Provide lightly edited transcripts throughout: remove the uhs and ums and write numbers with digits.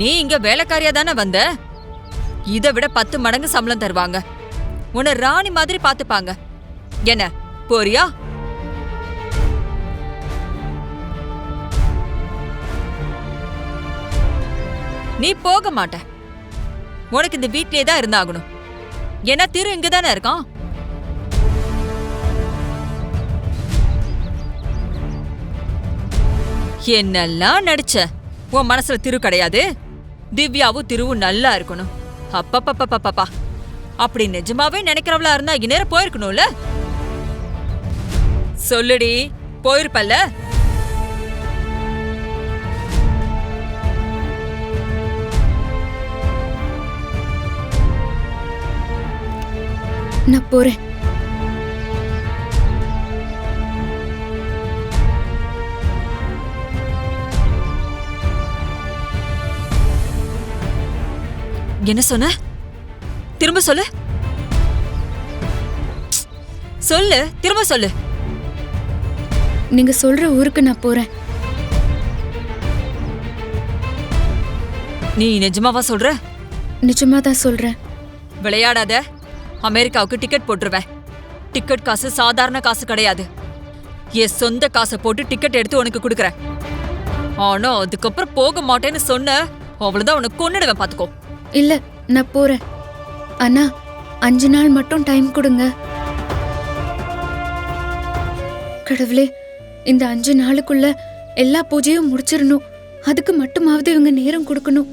நீ இங்க வேலைக்காரியா தானே வந்த? இதை விட 10 மடங்கு சம்பளம் தருவாங்க. உன்னை ராணி மாதிரி பாத்துப்பாங்க. என்ன போறியா? நீ போக மாட்ட. உனக்கு இந்த வீட்லயே தான் இருந்தாகணும். ஏன்னா திரு இங்கதானே இருக்கான். என்னெல்லாம் நடிச்ச? உன் மனசுல திரு கிடையாது. திவ்யாவும் திருவும் நல்லா இருக்கணும். அப்பப்பப்பப்பப்பா, அப்படி நிஜமாவே நினைக்கிறவளா இருந்தா இந்நேரம் போயிருக்கணும்ல. சொல்லுடி, போயிருப்பல்ல? நான் போறேன். என்ன சொன்ன? திரும்ப சொல்லு. சொல்லு, திரும்ப சொல்லு. நீங்க சொல்ற ஊருக்கு நான் போறேன். நீ நிஜமாவா சொல்ற? நிஜமா தான் சொல்றேன். விளையாடாத. அமெரிக்காவுக்கு டிக்கெட் போட்டுருவேன். டிக்கெட் காசு சாதாரண காசு கிடையாது. என் சொந்த காசை போட்டு டிக்கெட் எடுத்து உனக்கு கொடுக்கறேன். ஆனா அதுக்கப்புறம் போக மாட்டேன்னு சொன்ன, அவ்வளவுதான், உனக்கு கொன்னுடுவேன் பாத்துக்கோ. இல்ல, நான் போறேன். ஆனா 5 நாள் மட்டும் டைம் கொடுங்க. கடவுளே, இந்த 5 நாளுக்குள்ள எல்லா பூஜையும் முடிச்சிடணும். அதுக்கு மட்டுமாவது இவங்க நேரம் கொடுக்கணும்.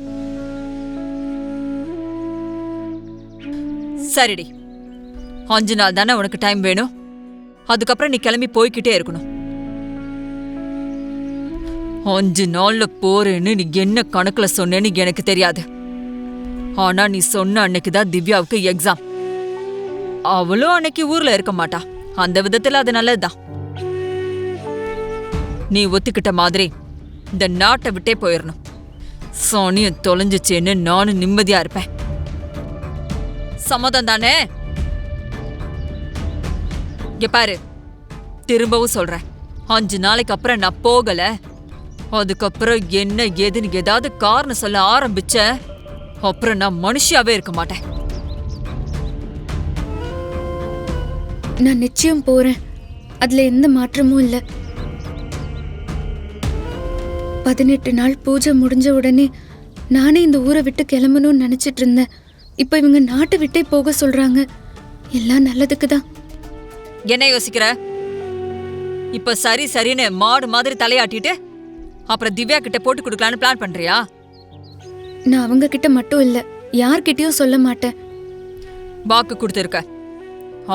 சரிடி, 5 நாள் தானே உனக்கு டைம் வேணும். அதுக்கப்புறம் நீ கிளம்பி போய்கிட்டே இருக்கணும். 5 நாள்ல போறேன்னு நீ என்ன கணக்குல சொன்னேன்னு எனக்கு தெரியாது. ஆனா நீ சொன்ன அன்னைக்குதான் திவ்யாவுக்கு எக்ஸாம். அவளும் அன்னைக்கு ஊர்ல இருக்க மாட்டா. அந்த விதத்துல அது நல்லதுதான். நீ ஒத்துக்கிட்ட மாதிரி இந்த நாட்டை விட்டே போயிடணும். சோனியும் தொலைஞ்சிச்சேன்னு நானும் நிம்மதியா இருப்பேன். சம்மதம் தானே? இங்க பாரு, திரும்பவும் சொல்றேன், 5 நாளைக்கு அப்புறம் நான் போகல, அதுக்கப்புறம் என்ன ஏதுன்னு ஏதாவது காரணம் சொல்ல ஆரம்பிச்ச, அப்புறம் நான் மனுஷியாவே இருக்க மாட்டேன். நான் நிச்சயம் போறேன். அதுல எந்த மாற்றமும் இல்ல. 18 நாள் பூஜை முடிஞ்ச உடனே நானே இந்த ஊரை விட்டு கிளம்பணும்னு நினைச்சிட்டு இருந்தேன். இப்ப இவங்க நாட்டை விட்டே போக சொல்றாங்க. எல்லாம் நல்லதுக்கு தான். என்ன யோசிக்கிற? இப்ப சரி சரின்னு மாடு மாதிரி தலையாட்டிட்டு அப்புறம் திவ்யா கிட்ட போட்டு கொடுக்கலான்னு பிளான் பண்றியா? நான் அவங்க கிட்ட மட்டும் இல்ல, யார்கிட்டயும் சொல்ல மாட்டேன். வாக்கு கொடுத்திருக்க.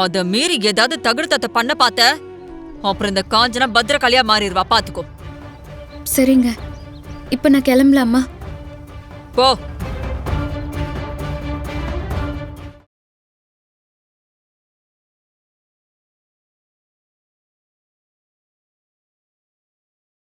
அத மீறி ஏதாவது தகுடுத்தத்தை பண்ண பார்த்த, அப்புறம் இந்த காஞ்சனா பத்திரகாளியா மாறிடுவா பாத்துக்கோ. சரிங்க, இப்ப நான் கிளம்பலாமா? போ.